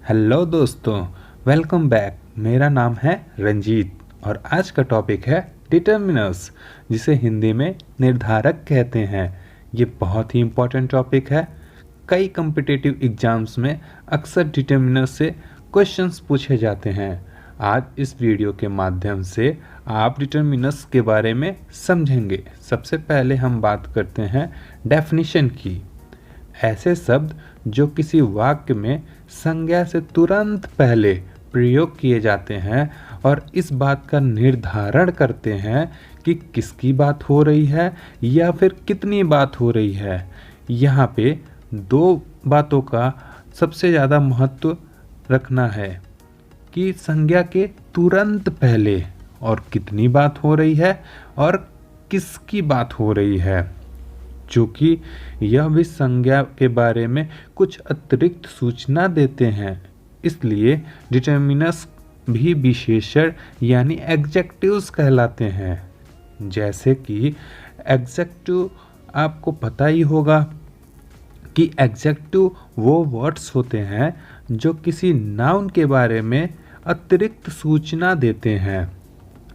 Hello दोस्तों, welcome back. मेरा नाम है रंजीत और आज का टॉपिक है डिटर्मिनर्स, जिसे हिंदी में निर्धारक कहते हैं। ये बहुत ही इम्पोर्टेंट टॉपिक है। कई कम्पिटिटिव एग्जाम्स में अक्सर डिटर्मिनर्स से क्वेश्चंस पूछे जाते हैं। आज इस वीडियो के माध्यम से आप डिटर्मिनर्स के बारे में समझेंगे। सबसे पहले हम बात करते हैं डेफिनेशन की। ऐसे शब्द जो किसी वाक्य में संज्ञा से तुरंत पहले प्रयोग किए जाते हैं और इस बात का निर्धारण करते हैं कि किसकी बात हो रही है या फिर कितनी बात हो रही है। यहाँ पे दो बातों का सबसे ज़्यादा महत्व रखना है कि संज्ञा के तुरंत पहले और कितनी बात हो रही है और किसकी बात हो रही है, चूँकि यह भी संज्ञा के बारे में कुछ अतिरिक्त सूचना देते हैं। इसलिए डिटर्मिनर्स भी विशेषण यानी एग्जेक्टिव्स कहलाते हैं। जैसे कि एग्जेक्टिव, आपको पता ही होगा कि एग्जेक्टिव वो वर्ड्स होते हैं जो किसी नाउन के बारे में अतिरिक्त सूचना देते हैं।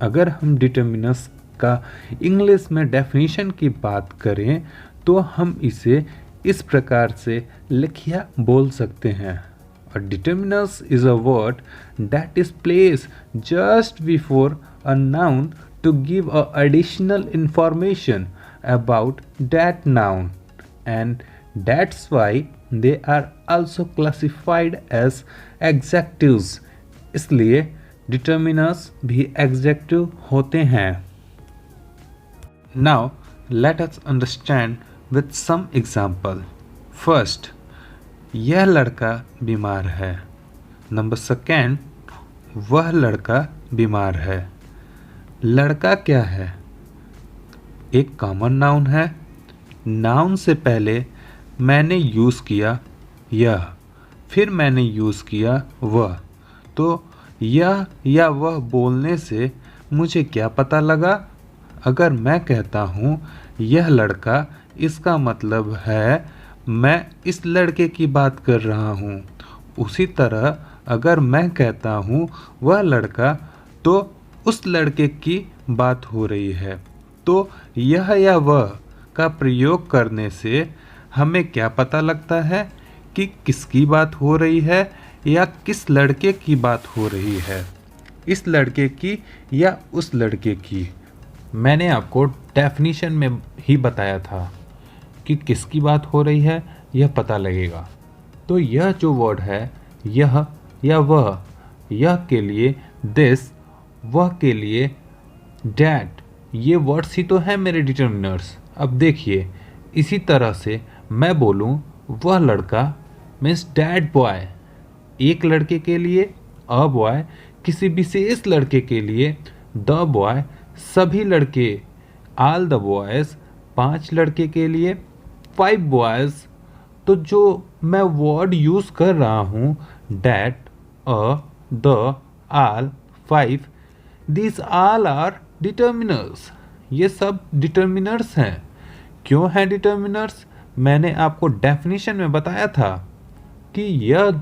अगर हम डिटर्मिनर्स का इंग्लिश में डेफिनेशन की बात करें तो हम इसे इस प्रकार से लिखिया बोल सकते हैं। A determinus is a word that is placed just before a noun to give a additional information about that noun, and that's why they are also classified as adjectives. इसलिए determiners भी adjective होते हैं। Now let us understand with some example. First, यह लड़का बीमार है। Number second, वह लड़का बीमार है। लड़का क्या है? एक कॉमन नाउन है। नाउन से पहले मैंने यूज़ किया यह, फिर मैंने यूज़ किया वह। तो यह या वह बोलने से मुझे क्या पता लगा? अगर मैं कहता हूँ यह लड़का, इसका मतलब है मैं इस लड़के की बात कर रहा हूँ। उसी तरह अगर मैं कहता हूँ वह लड़का, तो उस लड़के की बात हो रही है। तो यह या वह का प्रयोग करने से हमें क्या पता लगता है कि किसकी बात हो रही है या किस लड़के की बात हो रही है, इस लड़के की या उस लड़के की। मैंने आपको डेफिनेशन में ही बताया था कि किसकी बात हो रही है यह पता लगेगा। तो यह जो वर्ड है यह या वह, यह के लिए दिस, वह के लिए डैट, ये वर्ड्स ही तो हैं मेरे डिटर्मिनर्स। अब देखिए, इसी तरह से मैं बोलूँ वह लड़का मीन्स डैट बॉय, एक लड़के के लिए, अ बॉय किसी विशेष लड़के के लिए, द बॉय सभी लड़के, ऑल द बॉयज़ 5 लड़के के लिए, 5 बॉयज़। तो जो मैं वर्ड यूज़ कर रहा हूँ that, a, the, all, 5, this all are determiners. ये सब डिटर्मिनर्स हैं। क्यों हैं डिटर्मिनर्स? मैंने आपको डेफिनेशन में बताया था कि यह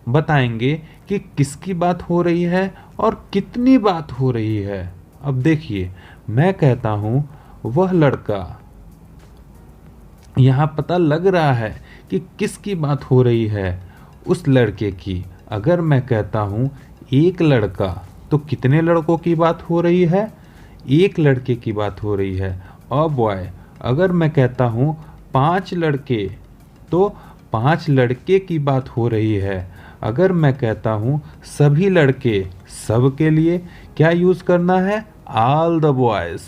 बताएंगे कि किसकी बात हो रही है और कितनी बात हो रही है। अब देखिए, मैं कहता हूँ वह लड़का, यहाँ पता लग रहा है कि किसकी बात हो रही है, उस लड़के की। अगर मैं कहता हूँ एक लड़का, तो कितने लड़कों की बात हो रही है? एक लड़के की बात हो रही है। अ बॉय, अगर मैं कहता हूँ 5 लड़के, तो 5 लड़के की बात हो रही है। अगर मैं कहता हूँ सभी लड़के, सब के लिए क्या यूज़ करना है? All the boys.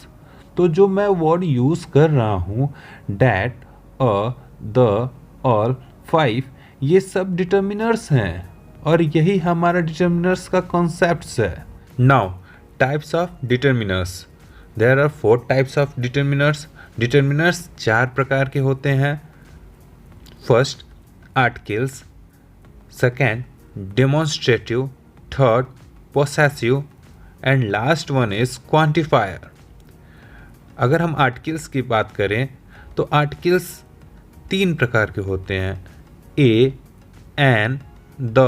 तो जो मैं वर्ड यूज़ कर रहा हूँ डैट, अ, द, ऑल, 5, ये सब डिटर्मिनर्स हैं और यही हमारा डिटर्मिनर्स का कॉन्सेप्ट्स है। Now types of determiners. There are 4 types of determiners. Determiners 4 प्रकार के होते हैं। First, articles, second demonstrative, third possessive and last one is quantifier. अगर हम आर्टिकल्स की बात करें तो आर्टिकल्स 3 प्रकार के होते हैं, a, an, the.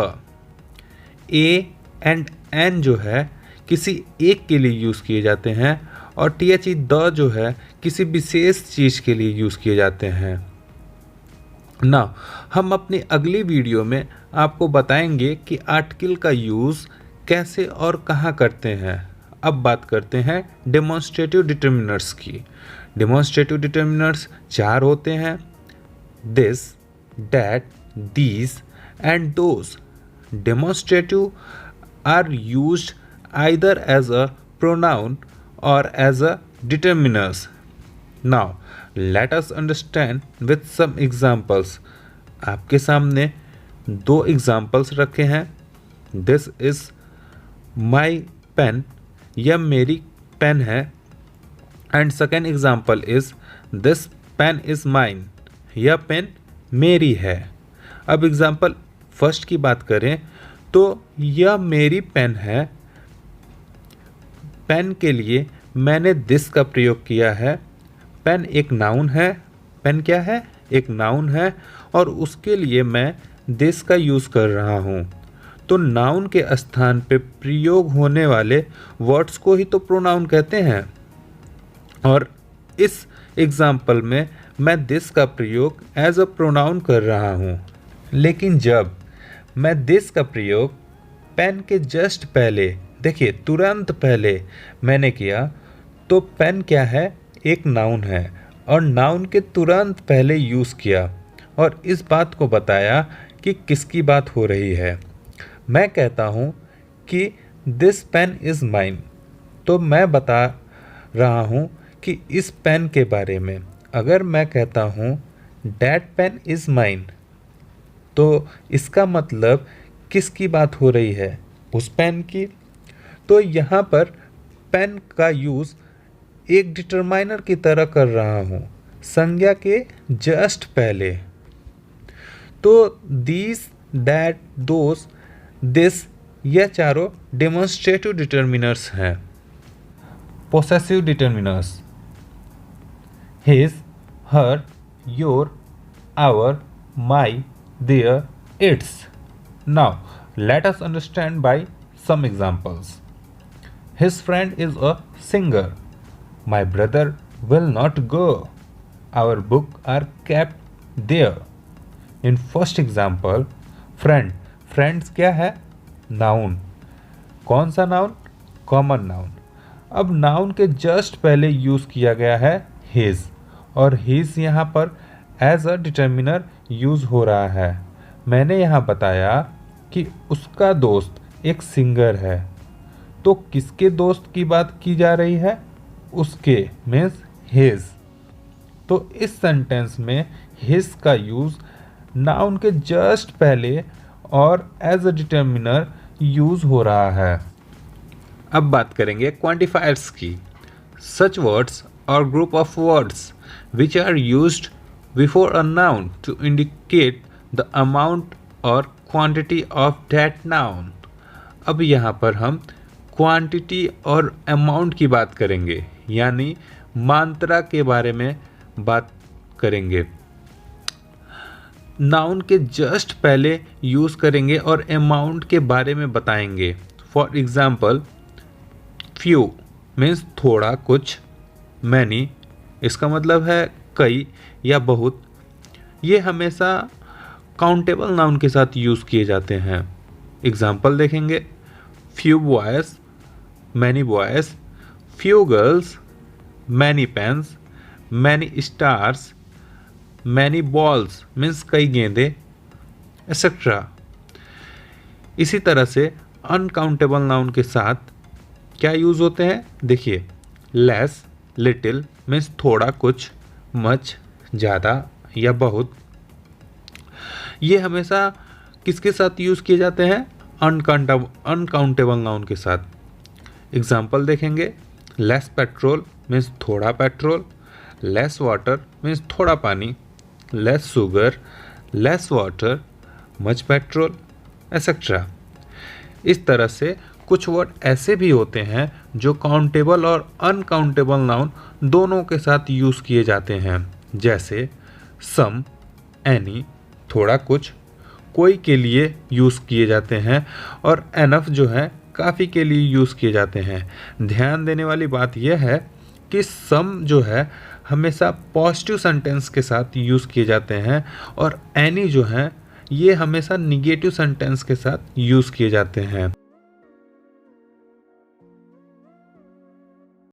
A and an जो है किसी एक के लिए यूज़ किए जाते हैं और THE द जो है किसी विशेष चीज़ के लिए यूज़ किए जाते हैं। ना हम अपनी अगली वीडियो में आपको बताएंगे कि आर्टिकल का यूज़ कैसे और कहाँ करते हैं। अब बात करते हैं डेमोन्स्ट्रेटिव डिटर्मिनर्स की। डेमोन्स्ट्रेटिव डिटर्मिनर्स 4 होते हैं, this, that, these and those. Demonstrative are used either as a pronoun or as a determiners. Now let us understand with some examples. आपके सामने 2 examples रखे हैं। This is my pen, यह मेरी pen है। And second example is this pen is mine, यह pen मेरी है। अब एग्जाम्पल फर्स्ट की बात करें तो यह मेरी पेन है। पेन के लिए मैंने दिस का प्रयोग किया है। पेन एक नाउन है। पेन क्या है? एक नाउन है और उसके लिए मैं दिस का यूज़ कर रहा हूँ। तो नाउन के स्थान पे प्रयोग होने वाले वर्ड्स को ही तो प्रोनाउन कहते हैं। और इस एग्जाम्पल में मैं दिस का प्रयोग एज अ प्रोनाउन कर रहा हूँ। लेकिन जब मैं दिस का प्रयोग पेन के जस्ट पहले, देखिए तुरंत पहले मैंने किया, तो पेन क्या है? एक नाउन है और नाउन के तुरंत पहले यूज़ किया और इस बात को बताया कि किसकी बात हो रही है। मैं कहता हूँ कि दिस पेन इज़ माइन, तो मैं बता रहा हूँ कि इस पेन के बारे में। अगर मैं कहता हूँ दैट पेन इज़ माइन, तो इसका मतलब किसकी बात हो रही है? उस पेन की। तो यहाँ पर पेन का यूज़ एक डिटरमाइनर की तरह कर रहा हूँ, संज्ञा के जस्ट पहले। तो दीज, दैट, दोस, दिस, यह चारों डेमोन्स्ट्रेटिव डिटर्मिनर्स हैं। Possessive determiners his, her, your, our, my, their, its. Now let us understand by some examples. His friend is a singer. My brother will not go. Our books are kept there. In first example, friend. Friends क्या है? Noun. कौन सा noun? Common noun. अब noun के just पहले use किया गया है his, और his यहाँ पर as a determiner यूज़ हो रहा है। मैंने यहाँ बताया कि उसका दोस्त एक सिंगर है। तो किसके दोस्त की बात की जा रही है? उसके, मीन्स हिज। तो इस सेंटेंस में हिज का यूज़ नाउन के जस्ट पहले और एज अ डिटर्मिनर यूज़ हो रहा है। अब बात करेंगे क्वांटिफायर्स की। सच वर्ड्स और group of words which are used before a noun to indicate the amount और क्वांटिटी ऑफ दैट नाउन। अब यहाँ पर हम क्वांटिटी और अमाउंट की बात करेंगे, यानी मात्रा के बारे में बात करेंगे। नाउन के जस्ट पहले यूज़ करेंगे और अमाउंट के बारे में बताएंगे। फॉर एग्जाम्पल, फ्यू मीन्स थोड़ा कुछ, मैनी इसका मतलब है कई या बहुत। ये हमेशा काउंटेबल नाउन के साथ यूज़ किए जाते हैं। एग्जाम्पल देखेंगे, few boys, many boys, few girls, many pens, many stars, many balls means कई गेंदे, एक्सेट्रा। इसी तरह से अनकाउंटेबल नाउन के साथ क्या यूज़ होते हैं? देखिए, लेस, लिटिल मीन्स थोड़ा कुछ, मच ज़्यादा या बहुत। ये हमेशा किसके साथ यूज़ किए जाते हैं? अनकाउंटेबल नाउन के साथ। एग्जाम्पल देखेंगे, लेस पेट्रोल मीन्स थोड़ा पेट्रोल, लेस वाटर मीन्स थोड़ा पानी, less sugar, less water, much petrol, etcetera. इस तरह से कुछ वर्ड ऐसे भी होते हैं जो काउंटेबल और अनकाउंटेबल नाउन दोनों के साथ यूज़ किए जाते हैं, जैसे सम, एनी थोड़ा कुछ, कोई के लिए यूज़ किए जाते हैं और एनफ जो है काफ़ी के लिए यूज़ किए जाते हैं। ध्यान देने वाली बात यह है कि सम जो है हमेशा पॉजिटिव सेंटेंस के साथ यूज़ किए जाते हैं और एनी जो है ये हमेशा निगेटिव सेंटेंस के साथ यूज़ किए जाते हैं।